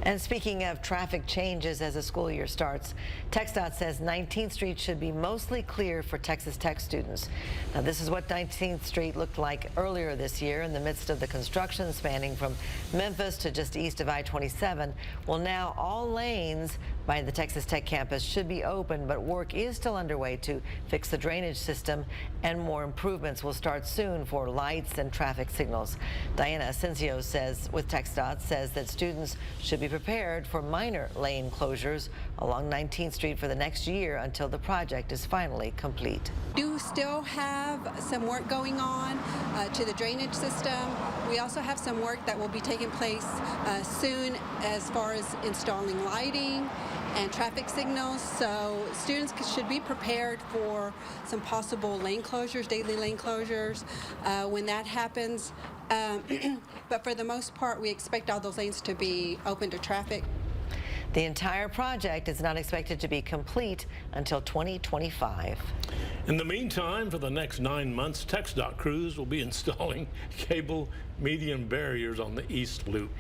And speaking of traffic changes as the school year starts, TxDOT says 19th Street should be mostly clear for Texas Tech students. Now, this is what 19th Street looked like earlier this year in the midst of the construction spanning from Memphis to just east of I-27. Well, now all lanes by the Texas Tech campus should be open, but work is still underway to fix the drainage system, and more improvements will start soon for lights and traffic signals. Diana Asensio says with TxDOT says that students should be prepared for minor lane closures along 19th Street for the next year until the project is finally complete. We do still have some work going on to the drainage system. We also have some work that will be taking place soon as far as installing lighting and traffic signals, so students should be prepared for some possible lane closures, daily lane closures, when that happens. But for the most part, we expect all those lanes to be open to traffic. The entire project is not expected to be complete until 2025. In the meantime, for the next 9 months, TxDOT crews will be installing cable median barriers on the East Loop.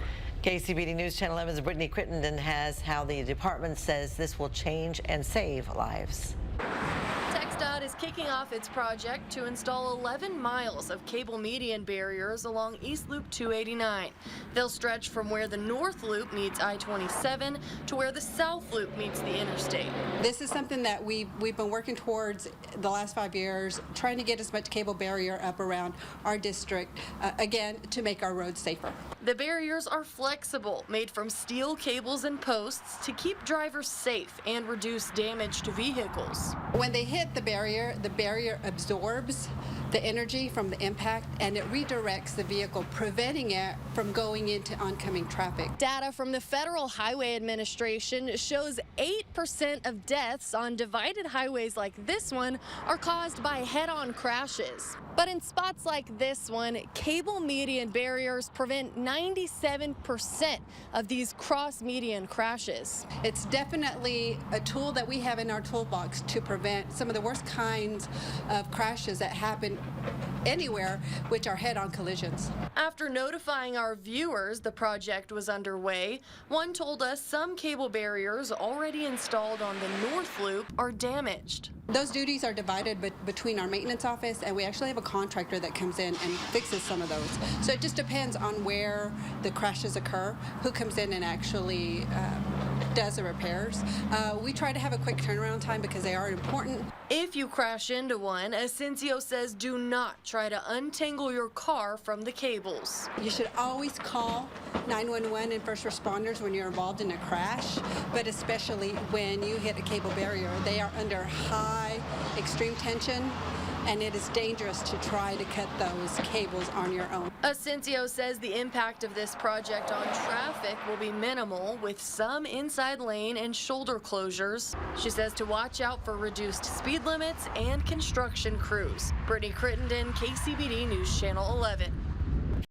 KCBD News Channel 11's Brittany Crittenden has how the department says this will change and save lives. TxDOT is kicking off its project to install 11 miles of cable median barriers along East Loop 289. They'll stretch from where the North Loop meets I-27 to where the South Loop meets the interstate. This is something that we've been working towards the last 5 years, trying to get as much cable barrier up around our district, again, to make our roads safer. The barriers are flexible, made from steel cables and posts to keep drivers safe and reduce damage to vehicles. When they hit the barrier absorbs the energy from the impact and it redirects the vehicle, preventing it from going into oncoming traffic. Data from the Federal Highway Administration shows 8% of deaths on divided highways like this one are caused by head-on crashes. But in spots like this one, cable median barriers prevent 97% of these cross-median crashes. It's definitely a tool that we have in our toolbox to prevent some of the worst kinds of crashes that happen anywhere, which are head-on collisions. After notifying our viewers the project was underway, one told us some cable barriers already installed on the North Loop are damaged. Those duties are divided between our maintenance office, and we actually have a contractor that comes in and fixes some of those. So it just depends on where the crashes occur, who comes in and actually does the repairs. We try to have a quick turnaround time because they are important. If you crash into one, Asensio says do not try to untangle your car from the cables. You should always call 911 and first responders when you're involved in a crash, but especially when you hit a cable barrier. They are under high extreme tension, and it is dangerous to try to cut those cables on your own. Asensio says the impact of this project on traffic will be minimal, with some inside lane and shoulder closures. She says to watch out for reduced speed limits and construction crews. Brittany Crittenden, KCBD News Channel 11.